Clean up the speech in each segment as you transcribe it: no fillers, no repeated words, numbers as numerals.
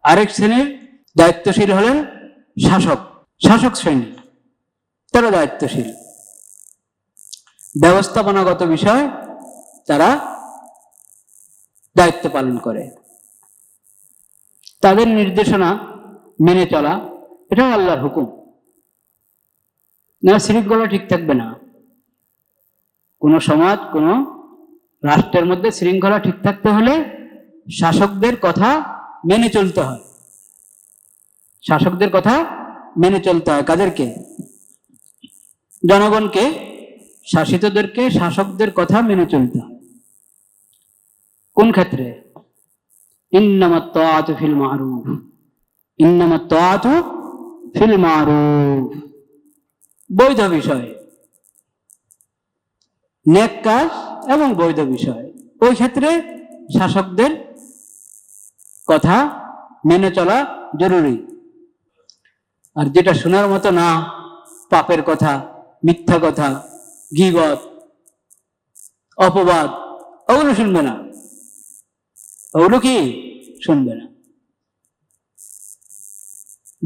আরেক শ্রেণীর দায়িত্বশীল হলেন শাসক, শাসক শ্রেণী, তারা দায়িত্বশীল, ব্যবস্থাপনাগত বিষয় তারা দায়িত্ব পালন করে। তাদের নির্দেশনা মেনে চলা এটাও আল্লাহর হুকুম, না শৃঙ্খলা ঠিক থাকবে না। কোন সমাজ, কোন রাষ্ট্রের মধ্যে শৃঙ্খলা ঠিক থাকতে হলে শাসকদের কথা মেনে চলতে হয়। শাসকদের কথা মেনে চলতে হয়। কাদেরকে? জনগণকে, শাসিতদেরকে শাসকদের কথা মেনে চলতে হয়। কোন ক্ষেত্রে? ইন্নামাত তাআতু ফিল মারুফ, ইন্নামাত তাআতু ফিল মারুফ, বৈধ বিষয়, নেক কাজ এবং বৈধ বিষয়, ওই ক্ষেত্রে শাসকদের কথা মেনে চলা জরুরি। আর যেটা শোনার মতো না, পাপের কথা, মিথ্যা কথা, গীবত, অপবাদ, ওগুলো শুনবে না। ওগুলো কি শুনবে না?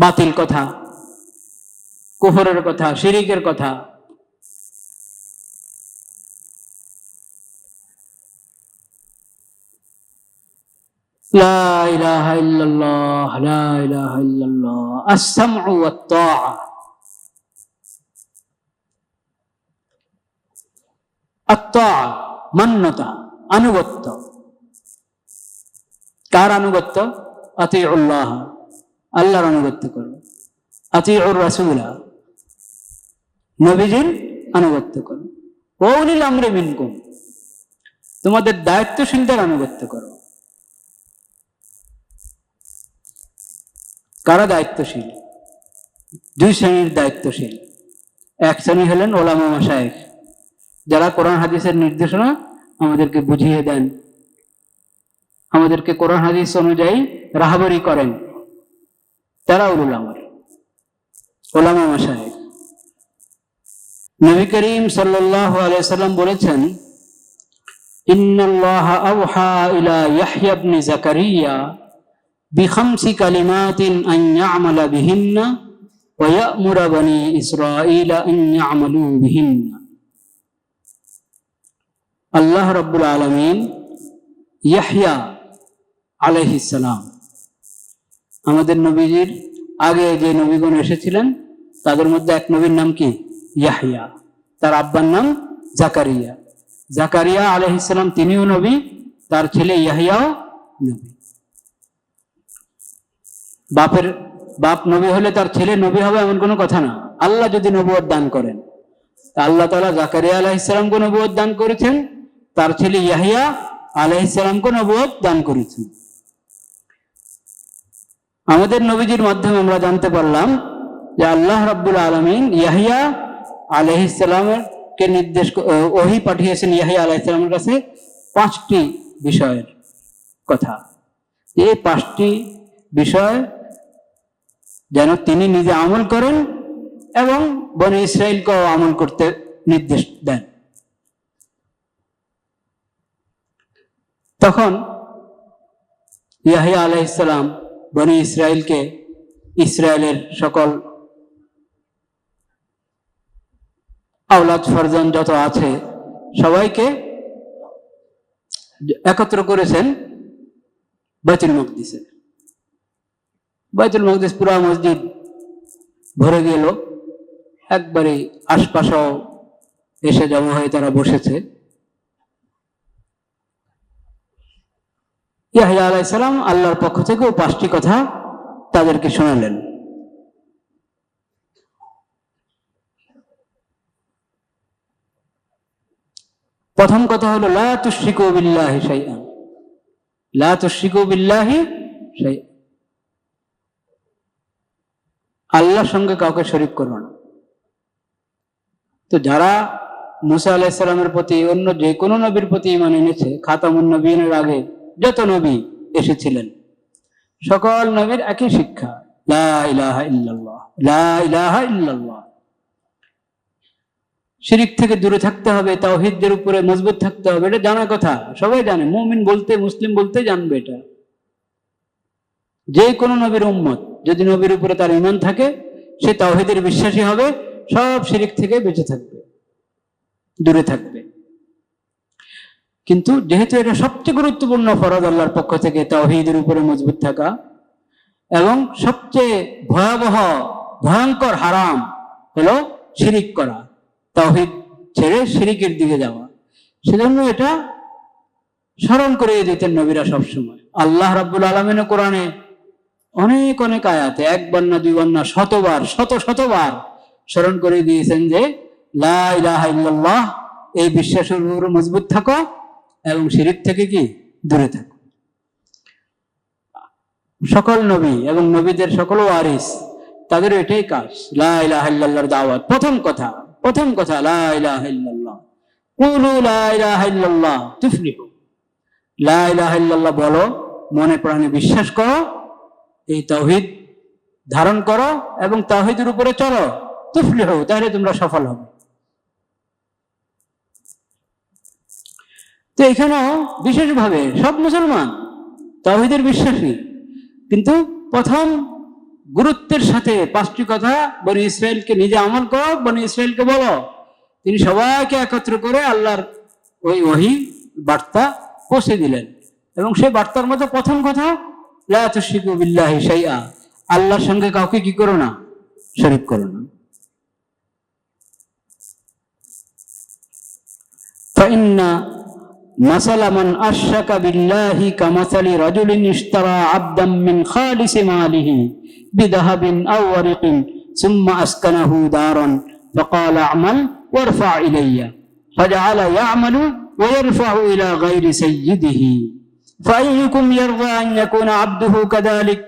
বাতিল কথা, কুফরের কথা, শিরিকের কথা, লা ইলাহা ইল্লাল্লাহ, লা ইলাহা ইল্লাল্লাহ, আস-সামউ ওয়াত-তাআ। আত-তাআ মান্যতা, আনুগত্য। কার আনুগত্য? আতিউল্লাহ, আল্লাহর আনুগত্য করো। আতিউর রাসূলা, নবীজির আনুগত্য করো। ওয়াউলিল আমরি মিনকুম, তোমাদের দায়িত্বশীলদের আনুগত্য করো। কারা দায়িত্বশীল? দুই শ্রেণীর দায়িত্বশীল। এক শ্রেণী হলেন ওলামা মাশায়েখ, যারা কোরআন হাদিসের নির্দেশনা আমাদেরকে বুঝিয়ে দেন, আমাদেরকে কোরআন হাদিস অনুযায়ী রাহাবারি করেন, তারা উলুল আমর, ওলামা মাশায়েখ। নবী করিম সাল্লাল্লাহু আলাইহি ওয়াসাল্লাম বলেছেন, ইন্নাল্লাহা আওহা ইলা ইয়াহইয়া ইবনে যাকারিয়া বিখামসি কালিমাতিন আন ইয়া'মালা বিহিন্না ওয়া ইয়া'মুরা বনি ইসরাঈলা আন ইয়া'মালু বিহিন্না। আল্লাহ রাব্বুল আলামিন ইয়াহইয়া আলাইহিস সালাম, আমাদের নবীজির আগে যে নবীগণ এসেছিলেন তাদের মধ্যে এক নবীর নাম কি? ইয়াহইয়া। তার আব্বার নাম জাকারিয়া। জাকারিয়া আলাইহিস সালাম তিনিও নবী, তার ছেলে ইয়াহইয়াও নবী। বাপ নবী হলে তার ছেলে নবী হবে এমন কোনো কথা না। আল্লাহ যদি নবুয়ত দান করেন, আল্লাহ তাআলা জাকারিয়া আলাইহিস সালামকে নবুয়ত দান করেছেন, তার ছেলে ইয়াহইয়া আলাইহিস সালামকে নবুয়ত দান করেছেন। আমাদের নবীজির মাধ্যমে আমরা জানতে পারলাম যে আল্লাহ রাব্বুল আলামিন ইয়াহইয়া আলাইহিস সালামকে ওহী পাঠিয়েছেন ইয়াহইয়া আলাইহিস সালামের কাছে 5টি বিষয়ের কথা। এই 5টি বিষয় যেন তিনি নিজে আমল করেন এবং বনি ইসরাইলকেও আমল করতে নির্দেশ দেন। তখন ইয়াহইয়া আলাইহিস সালাম বনি ইসরাইলকে, ইসরায়েলের সকল আওলাদ ফরজান যত আছে সবাইকে একত্র করেছেন বাইতুল মাকদিসে। বাইতুল মাকদিস পুরা মসজিদ ভরে গেল, একবারে আশপাশও এসে জমা হয়ে তারা বসেছে। ইয়াহইয়া আলাইহিস সালাম আল্লাহর পক্ষ থেকেও 5টি কথা তাদেরকে শোনালেন। প্রথম কথা হলো লা তুশরিকু বিল্লাহি শাইআন, লা তুশরিকু বিল্লাহি শাইআন, আল্লাহর সঙ্গে কাউকে শরীক করবে না। তো যারা মুসা আলাইহিস সালামের প্রতি, অন্য যে কোনো নবীর প্রতি ঈমান এনেছে, খাতামুন নবীয়িনের আগে যত নবী এসেছিলেন সকল নবীর একই শিক্ষা, লা ইলাহা ইল্লাল্লাহ, লা ইলাহা ইল্লাল্লাহ। শিরিক থেকে দূরে থাকতে হবে, তাওহীদের উপরে মজবুত থাকতে হবে, এটা জানা কথা, সবাই জানে। মুমিন বলতে, মুসলিম বলতে জানবে এটা। যে কোনো নবীর উম্মত যদি নবীর উপরে তার ঈমান থাকে, সে তাওহীদের বিশ্বাসী হবে, সব শিরিক থেকে বেঁচে থাকবে, দূরে থাকবে। কিন্তু যেহেতু এটা সবচেয়ে গুরুত্বপূর্ণ ফরজ আল্লাহর পক্ষ থেকে তাওহীদের উপরে মজবুত থাকা, এবং সবচেয়ে ভয়াবহ ভয়ঙ্কর হারাম হলো শিরিক করা, তাওহীদ ছেড়ে শিরিকের দিকে যাওয়া, সেজন্য এটা স্মরণ করিয়ে দিতেন নবীরা সবসময়। আল্লাহ রাব্বুল আলামিন কোরআনে অনেক অনেক আয়াতে, একবার না দুইবার না শতবার, শতবার স্মরণ করে দিয়েছেন যে লা ইলাহা ইল্লাল্লাহ, এই বিশ্বাসের উপর মজবুত থাকো এবং শিরিক থেকে কি দূরে থাকো। সকল নবী এবং নবীদের সকল ওয়ারিস, তাদের এটাই কাজ, লা ইলাহা ইল্লাল্লাহর দাওয়াত। প্রথম কথা লা ইলাহা ইল্লাল্লাহ, কুলু লা ইলাহা ইল্লাল্লাহ তুফলিহু। লা ইলাহা ইল্লাল্লাহ বলো, মনে প্রাণে বিশ্বাস করো, এই তাওহীদ ধারণ করো এবং তাওহীদের উপরে চলো, তুফলিহু, তাহলে তোমরা সফল হবে। তো এখানেও বিশেষভাবে সব মুসলমান তাওহীদের বিশ্বাসী, কিন্তু প্রথম গুরুত্বের সাথে 5টি কথা বনি ইসরাইলকে নিজে আমল করো, বনি ইসরাইলকে বলো। তিনি সবাইকে একত্র করে আল্লাহর ওই ওহী বার্তা পৌঁছে দিলেন, এবং সেই বার্তার মধ্যে প্রথম কথা লা তুশরিকু বিল্লাহি শাইআ, আল্লাহর সঙ্গে কাউকে কি করো না, শরীক করো না। ফাইন্না মাসালা মান আশরাকা বিল্লাহি কামাসালি রাজুলিন ইশতারা আবদাম মিন খালিসি মালিহি বিযাহাবিন আও ওয়ারিকিন সুম্মা আসকানাহু দারান ফাকালা আমাল ওয়ারফা ইলাইয়া ফাজআলা ইয়ামালু ওয়া ইয়ারফাউ ইলা গায়রি সাইয়্যিদিহি ফাআইয়ুকুম ইয়ারদা আন ইয়াকুনা আবদুহু কাযালিক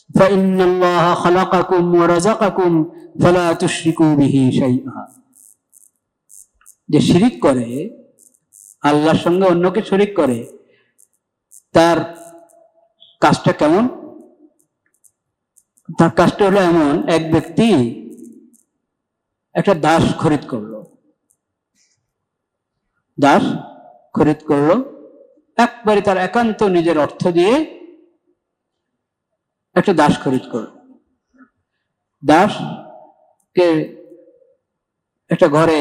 ফাইন্নাল্লাহা খালাকাকুম ওয়া রাযাকাকুম ফালা তুশরিকু বিহি শাইআ। যে শিরিক করে, আল্লাহর সঙ্গে অন্যকে শরীক করে, তার কাজটা কেমন? তার কাজটা হলো এমন, এক ব্যক্তি একটা দাস খরিদ করলো, একবারে তার একান্ত নিজের অর্থ দিয়ে একটা দাস খরিদ করলো। দাসকে একটা ঘরে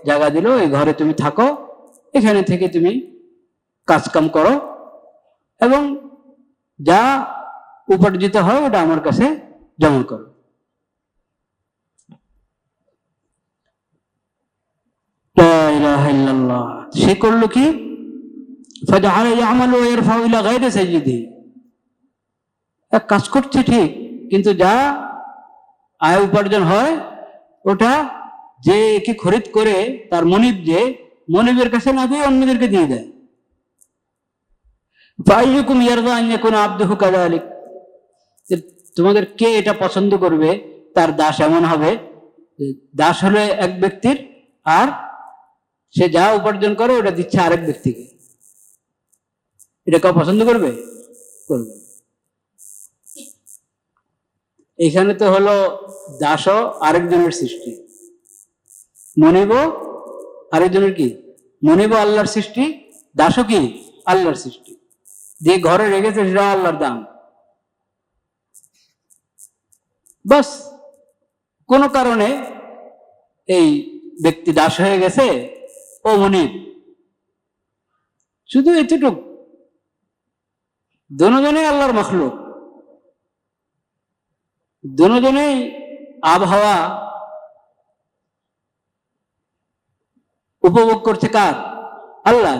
জায়গা দিল, এই ঘরে তুমি থাকো, এখানে থেকে তুমি কাজকাম করো এবং যা উপার্জিত হয় ওটা আমার কাছে জমা করো। লা ইলাহা ইল্লাল্লাহ। সে করলো কি? ফাজআলা ইয়ামালু ওয়া ইয়ারফাউ ইলা গায়রি সাইয়্যিদিহি। এক কাজ করছে ঠিক, কিন্তু যা আয় উপার্জন হয় ওটা যে কি খরিদ করে তার মনিবের কাছে না দিয়ে অন্যদেরকে দিয়ে দেয়। ফাআইয়ুকুম ইয়ারদা আন ইয়াকুনা আবদুহু কাযালিক। তোমাদের কে এটা পছন্দ করবে তার দাস এমন হবে? দাস হলো এক ব্যক্তির, আর সে যা উপার্জন করে ওটা দিচ্ছে আরেক ব্যক্তিকে। এটা কেউ পছন্দ করবে? করবে। এখানে তো হলো দাসও আরেকজনের সৃষ্টি, মনিবও আরেকজনের কি, মনিবও আল্লাহর সৃষ্টি, দাসও কি আল্লাহর সৃষ্টি। যে ঘরে রেখেছে সেটা আল্লাহর দান। বাস কোন কারণে এই ব্যক্তি দাস হয়ে গেছে, ও মনিব, শুধু এতটুক। দুজনেই আল্লাহর মখলুক, দুজনেই আবহাওয়া উপভোগ করছে কার? আল্লাহ।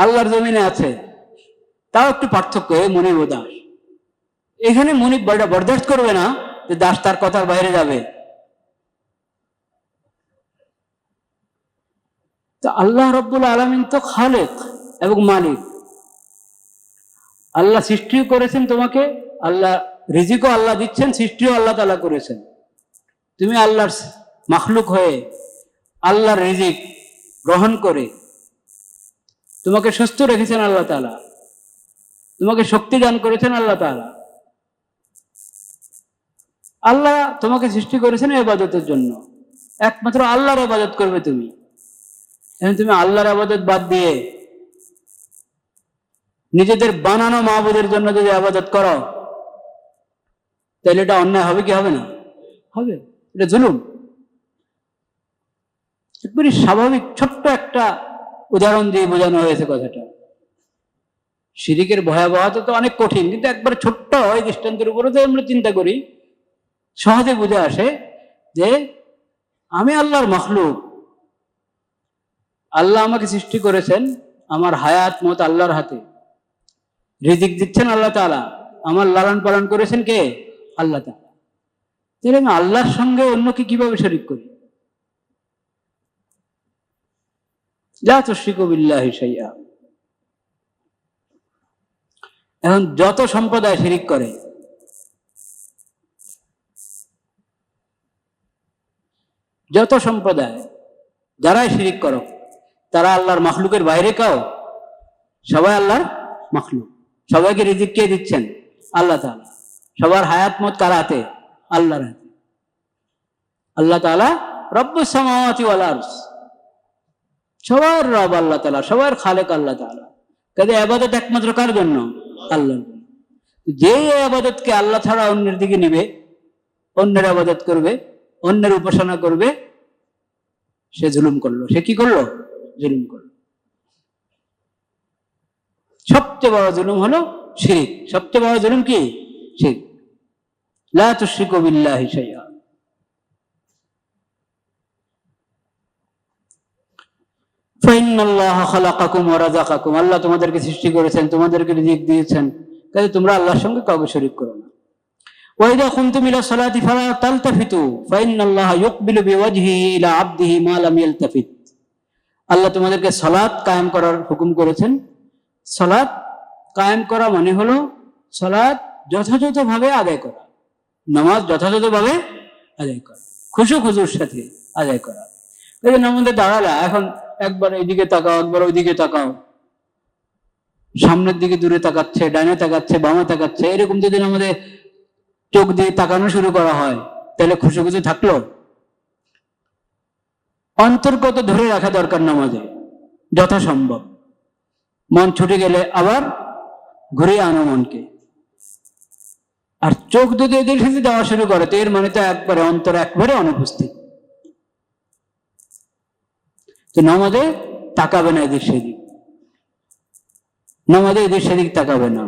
আল্লাহর জমিনে আছে, তাও একটু পার্থক্য, মনিব ও দাস। এখানে মনিব বরদাস্ত করবে না যে দাস তার কথার বাইরে যাবে। তো আল্লাহ রাব্বুল আলামিন তো খালেক এবং মালিক। আল্লাহ সৃষ্টিও করেছেন তোমাকে, আল্লাহ রিজিকও আল্লাহ দিচ্ছেন, সৃষ্টিও আল্লাহ তাআলা করেছেন। তুমি আল্লাহর মাখলুক হয়ে আল্লাহর রিজিক গ্রহণ করে তোমাকে সুস্থ রেখেছেন আল্লাহ তাআলা, তোমাকে শক্তি দান করেছেন আল্লাহ তাআলা। আল্লাহ তোমাকে সৃষ্টি করেছেন ইবাদতের জন্য, একমাত্র আল্লাহর ইবাদত করবে তুমি। এখন তুমি আল্লাহর ইবাদত বাদ দিয়ে নিজেদের বানানো মাবুদের জন্য যদি ইবাদত করো, তাহলে এটা অন্যায় হবে কি হবে না? হবে। এটা জুলুম। একবারই স্বাভাবিক ছোট্ট একটা উদাহরণ দিয়ে বোঝানো হয়েছে কথাটা। শিরিকের ভয়াবহতা তো অনেক কঠিন, কিন্তু একবার ছোট্ট ওই দৃষ্টান্তের উপরে যদি আমরা চিন্তা করি সহজে বুঝে আসে যে আমি আল্লাহর মখলুক, আল্লাহ আমাকে সৃষ্টি করেছেন, আমার হায়াত মত আল্লাহর হাতে, রিজিক দিচ্ছেন আল্লাহ তাআলা, আমার লালন পালন করেছেন কে? আল্লাহ তাআলা। তাহলে আমি আল্লাহর সঙ্গে অন্যকে কিভাবে শরীক করি? লা তুশরিকু বিল্লাহি শাইআ। এখন যত সম্প্রদায় শিরিক করে, যত সম্প্রদায় যারাই শিরিক করো, তারা আল্লাহর মাখলুকের বাইরে কাও? সবাই আল্লাহর মাখলুক। সবাইকে রিজিক কে দিচ্ছেন? আল্লাহ তাআলা। সবার হায়াত মত কার হাতে? আল্লাহর হাতে। আল্লাহ তাআলা রব্বুস সামাওয়াতি ওয়াল আরজ, সবার রব আল্লাহ তাআলা, সবার খালেক আল্লাহ তাআলা। কাজে ইবাদত একমাত্র কার জন্য? আল্লাহর জন্য। যে ইবাদতকে আল্লাহ ছাড়া অন্যের দিকে নিবে, অন্যের ইবাদত করবে, অন্যের উপাসনা করবে, সে জুলুম করলো। সে কি করলো? জুলুম করলো। সবচেয়ে বড় জুলুম হলো শিরিক। সবচেয়ে বড় জুলুম কি? শিরিক। লা তুশরিকু বিল্লাহি শাইআ। ফাইন্নাল্লাহা খালাকাকুম ওয়া রাযাকাকুম। আল্লাহ তোমাদেরকে সৃষ্টি করেছেন, তোমাদেরকে রিজিক দিয়েছেন, কাজে তোমরা আল্লাহর সঙ্গে কাউকে শরীক করো না। ওয়া ইযা কুনতুম ইলা সালাতি ফালা তালতাফিতু ফাইন্নাল্লাহা ইউকবিলু বিওয়াজহিহি ইলা আবদিহি মা লাম ইয়ালতাফিত। আল্লাহ তোমাদেরকে সালাত কায়েম করার হুকুম করেছেন। সালাত কায়েম করা মানে হলো সালাত যথাযথভাবে আদায় করা, নামাজ যথাযথভাবে আদায় করা, খুশু খুজুর সাথে আদায় করা। এই যে নামাজে দাঁড়ালা, এখন একবার এইদিকে তাকাও, একবার ওইদিকে তাকাও, সামনের দিকে দূরে তাকাচ্ছে, ডানে তাকাচ্ছে, বামে তাকাচ্ছে, এরকম যদি আমাদের চোখ দিয়ে তাকানো শুরু করা হয়, তাহলে খুশি খুশি থাকলো? অন্তর্গত ধরে রাখা দরকার নামাজে যথাসম্ভব। মন ছুটে গেলে আবার ঘুরিয়ে আনো মনকে। আর চোখ যদি এদের সাথে যাওয়া শুরু করে, তো এর মানে তো একবারে অন্তর একবারে অনুপস্থিত। তো নামাজে তাকাবে না এদিক সেদিক, নামাজে এদিক সেদিক তাকাবে না।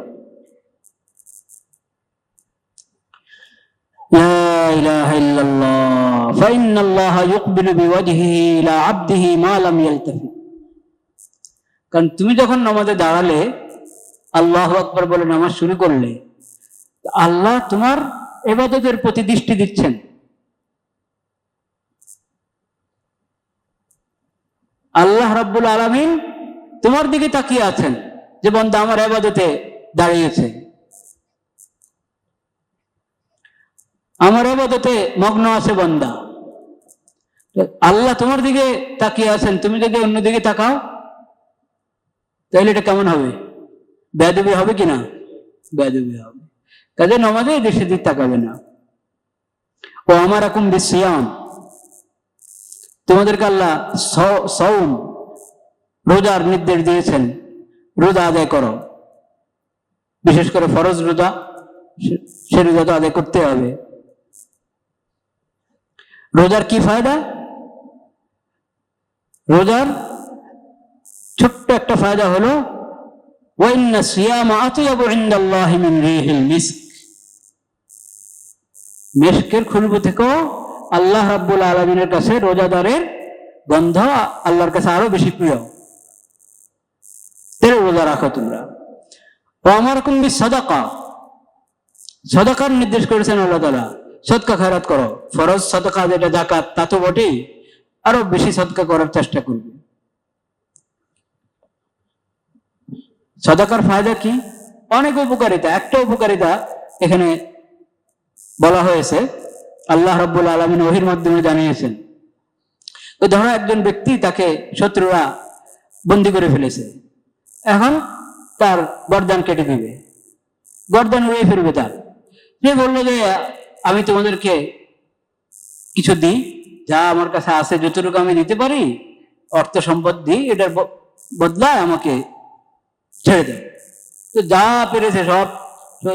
লা ইলাহা ইল্লাল্লাহ ফাইন্নাল্লাহা ইউকবিলু বিওয়াজহিহি ইলা আবদিহি মা লাম ইয়ালতাফিত। কারণ তুমি যখন নামাজে দাঁড়ালে, আল্লাহু আকবার বলে নামাজ শুরু করলে, আল্লাহ তোমার ইবাদতের প্রতি দৃষ্টি দিচ্ছেন। আল্লাহ রাব্বুল আলামিন তোমার দিকে তাকিয়ে আছেন যে বান্দা আমার ইবাদতে দাঁড়িয়েছে, আমার ইবাদতে মগ্ন আছে বান্দা। আল্লাহ তোমার দিকে তাকিয়ে আছেন, তুমি যদি অন্যদিকে তাকাও তাহলে এটা কেমন হবে? বেয়াদবি হবে কিনা? বেয়াদবি হবে। কাজে নামাজে এদিক সেদিক তাকাবে না। ও আমারাকুম বিসিয়াম, তোমাদেরকে আল্লাহ সাওম রোজার নির্দেশ দিয়েছেন, রোজা আদায় করো। বিশেষ করে ফরজ রোজা, সে রোজা তো আদায় করতে হবে। রোজার কি ফায়দা? রোজার ছোট্ট একটা ফায়দা হলো ওয়াইন্না সিয়ামা আতয়াবু ইনদাল্লাহি মিন রিহিল মিস্ক। মিস্কের খুশবু থেকেও আল্লাহ রাব্বুল আলামিনের কাছে রোজাদারের গন্ধ আল্লাহর কাছে আরো বেশি প্রিয়। তেরে রোজা রাখো তোমরা। ও আমারকুম বিসসাদাকা, সাদাকার নির্দেশ করেছেন আল্লাহ তাআলা। সদকা খয়রাত করো। ফরজ সাদাকা যেটা যাকাত, তা তো বটেই, আরো বেশি সদকা করার চেষ্টা করবে। সাদাকার ফায়দা কি? অনেক উপকারিতা। একটা উপকারিতা এখানে বলা হয়েছে, আল্লাহ রাব্বুল আলামিন ওহীর মাধ্যমে জানিয়েছেন। তো ধরো একজন ব্যক্তি, তাকে শত্রুরা বন্দী করে ফেলেছে, এখন তার গর্দান কেটে দিবে, গর্দান উড়িয়ে ফিরবে তার। সে বললো যে আমি তোমাদেরকে কিছু দিই, যা আমার কাছে আছে যতটুকু আমি দিতে পারি, অর্থ সম্পদ দিই, এটার বদলায় আমাকে ছেড়ে দেয়। তো যা পেরেছে সব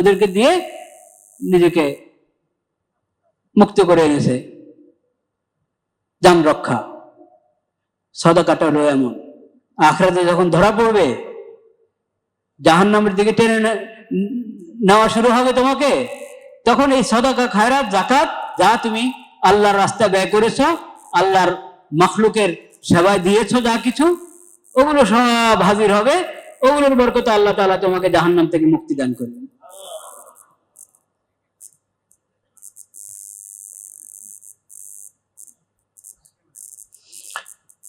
ওদেরকে দিয়ে নিজেকে মুক্ত করে এনেছে, জান রক্ষা। সাদাকাটা হলো এমন, আখিরাতে যখন ধরা পড়বে, জাহান্নামের দিকে টেনে নেওয়া শুরু হবে তোমাকে, তখন এই সাদাকা, খায়রাত, যাকাত যা তুমি আল্লাহর রাস্তায় ব্যয় করেছ, আল্লাহর মাখলুকের সেবায় দিয়েছ, যা কিছু, ওগুলো সব হাজির হবে। ওগুলোর বরকতে আল্লাহ তাআলা তোমাকে জাহান্নাম থেকে মুক্তি দান করবেন।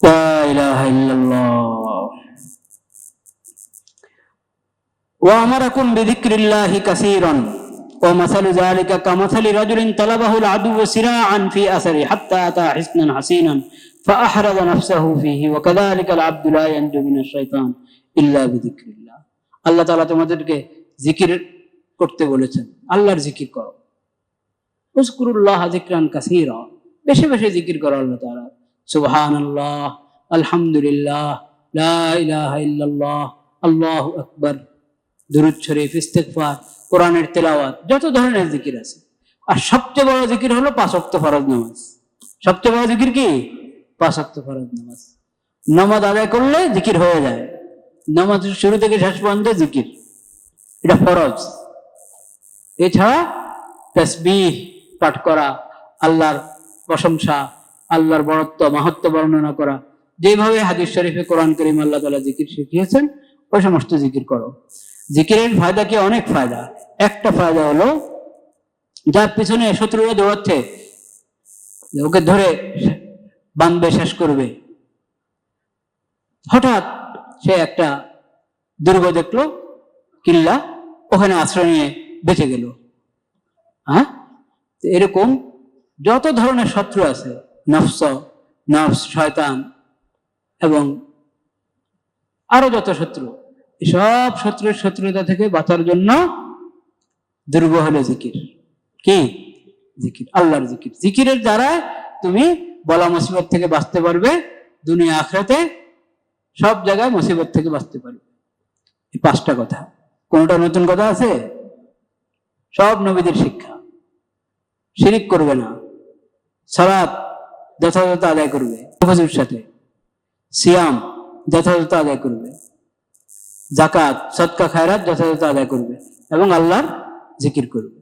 লা ইলাহা ইল্লাল্লাহ। ওয়া আমারাকুম বিযিকরিল্লাহি কাসীরান ওয়া মাসালু যালিকা কামাসালি রাজুলিন তালাবাহুল আদুওয়ু সিরাআন ফি আসরি হাত্তা আতা হিসনান হাসিনান ফাআহরাজা নাফসাহু ফীহি ওয়া কাযালিকাল আবদু লা ইয়ানজু মিনাশ শাইতান ইল্লা বিযিকরিল্লাহ। আল্লাহ তাআলা তোমাদেরকে জিকির করতে বলেছেন, আল্লাহর জিকির করো। উযকুরুল্লাহ যিকরান কাসীরা, বেশি বেশি জিকির করো আল্লাহ তাআলা। সুবহানাল্লাহ, আলহামদুলিল্লাহ, লা ইলাহা ইল্লাল্লাহ, আল্লাহু আকবার, দুরূদ শরীফ, ইস্তিগফার, কোরআনের তেলাওয়াত, যত ধরনের জিকির আছে। আর সবচেয়ে বড় জিকির হলো 5 ওয়াক্ত ফরজ নামাজ। সবচেয়ে বড় জিকির কি? 5 ওয়াক্ত ফরজ নামাজ। নামাজ আদায় করলে জিকির হয়ে যায়। নামাজ শুরু থেকে শেষ পর্যন্ত জিকির, এটা ফরজ। এছাড়া তাসবিহ পাঠ করা, আল্লাহর প্রশংসা, আল্লাহর বড়ত্ব মাহাত্ম্য বর্ণনা করা, যেভাবে হাদিস শরীফে কোরআন কারীম আল্লাহ তাআলা জিকির শিখিয়েছেন, ওই সমস্ত জিকির করো। জিকিরের ফায়দা কি? অনেক ফায়দা। একটা ফায়দা হলো, যার পিছনে শত্রুরা দৌড়াচ্ছে, ওকে ধরে বাঁধবে, শেষ করবে, হঠাৎ সে একটা দুর্গ দেখলো, কিল্লা, ওখানে আশ্রয় নিয়ে বেঁচে গেল। হ্যাঁ, এরকম যত ধরনের শত্রু আছে, নফস, শয়তান এবং আরো যত শত্রু, সব শত্রুর শত্রুতা থেকে বাঁচার জন্য দুর্গ হলো জিকির। কি? জিকির, আল্লাহর জিকির। জিকিরের দ্বারা তুমি বলা মুসিবত থেকে বাঁচতে পারবে, দুনিয়া আখিরাতে সব জায়গায় মুসিবত থেকে বাঁচতে পারবে। এই 5টা কথা, কোনটা নতুন কথা আছে? সব নবীদের শিক্ষা। শিরিক করবে না, সালাত যথাযথ আদায় করবে হুজুর সাথে, সিয়াম যথাযথ আদায় করবে, যাকাত, সদকা, খায়রাত যথাযথ আদায় করবে, এবং আল্লাহর জিকির করবে।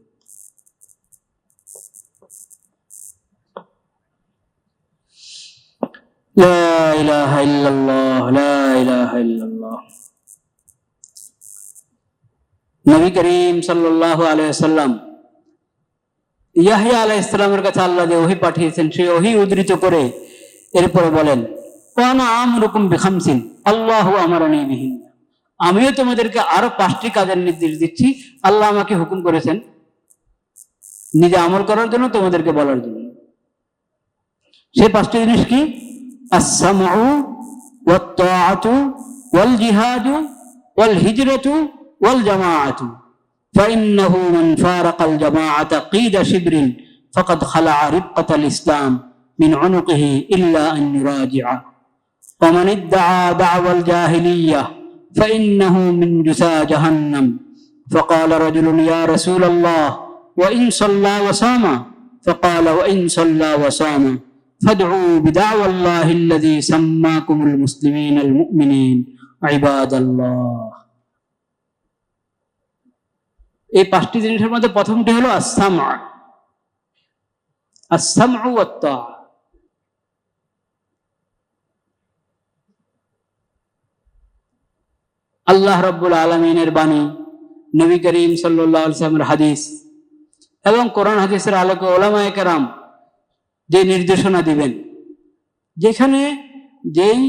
লা ইলাহা ইল্লাল্লাহ, লা ইলাহা ইল্লাল্লাহ। নবী করিম সাল্লাল্লাহু আলাইহি ওয়াসাল্লাম ইয়াহইয়া আলাইহিস সালামের কাছে আল্লাহ যে ওহী পাঠিয়েছেন, সেই ওহী উদ্ধৃত করে এরপরে বলেন, ওয়ানা আমরুকুম বিখামসিন আল্লাহু আমারানি বিহিন। আমিও তোমাদেরকে আরো 5টি কাজের নির্দেশ দিচ্ছি, আল্লাহ আমাকে হুকুম করেছেন নিজে আমল করার জন্য, তোমাদেরকে বলার জন্য। সেই 5টি জিনিস কি? আস-সামউ ওয়াত তাআতু ওয়াল জিহাদু ওয়াল হিজরাতু ওয়াল জামাআতু ফাইন্নাহু মান ফারাকাল জামাআতা কিদা শিবরিন ফাকাদ খালা'a রিবকাতাল ইসলাম মিন উনুকিহি ইল্লা আন ইউরাজি'a ওয়া মান ইদ্দাআ দা'ওয়াল জাহিলিয়্যাহ فإنه من جثى جهنم فقال رجل يا رسول الله وإن صلى وصام فقال وإن صلى وصام فادعوا بدعوى الله الذي سماكم المسلمين المؤمنين عباد الله। এই 5টি জিনিসের মধ্যে প্রথমটি হলো আস-সামউ ওয়াত তাআ। আল্লাহ রাব্বুল আলামিনের বাণী, নবী করিম সাল্লাল্লাহু আলাইহি ওয়াসাল্লামের হাদিস এবং কোরআন হাদিসের আলোকে উলামায়ে কেরাম যে নির্দেশনা দিবেন, যেখানে যেই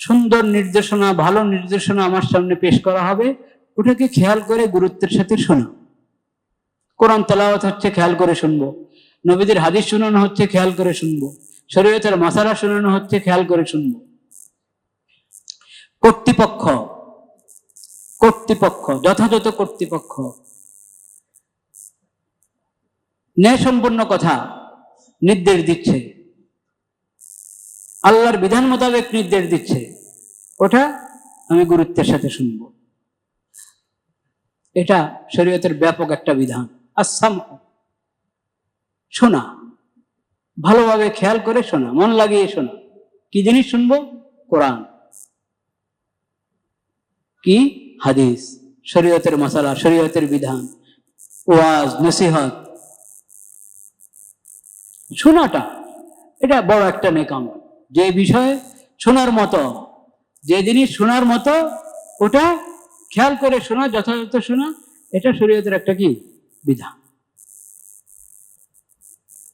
সুন্দর নির্দেশনা, ভালো নির্দেশনা আমার সামনে পেশ করা হবে, ওটাকে খেয়াল করে গুরুত্বের সাথে শোনা। কোরআন তেলাওয়াত হচ্ছে, খেয়াল করে শুনবো। নবীদের হাদিস শোনানো হচ্ছে, খেয়াল করে শুনবো। শরীয়তের মাসালা শোনানো হচ্ছে, খেয়াল করে শুনবো। কর্তৃপক্ষ, যথাযথ কর্তৃপক্ষ ন্যায়সম্পন্ন কথা নির্দেশ দিচ্ছে, আল্লাহর বিধান মোতাবেক নির্দেশ দিচ্ছে, ওটা আমি গুরুত্বের সাথে শুনব। এটা শরীয়তের ব্যাপক একটা বিধান। আস-সামউ, শোনা। ভালোভাবে খেয়াল করে শোনা, মন লাগিয়ে শোনা। কি জিনিস শুনবো? কোরআন, কি হাদিস, শরীয়তের মাসালা, শরীয়তের বিধান, ওয়াজ, নসিহত। শোনাটা এটা বড় একটা নেক আমল। যে বিষয় শোনার মতো, যে জিনিস শোনার মতো, ওটা খেয়াল করে শোনা, যথাযথ শোনা, এটা শরীয়তের একটা কি বিধান।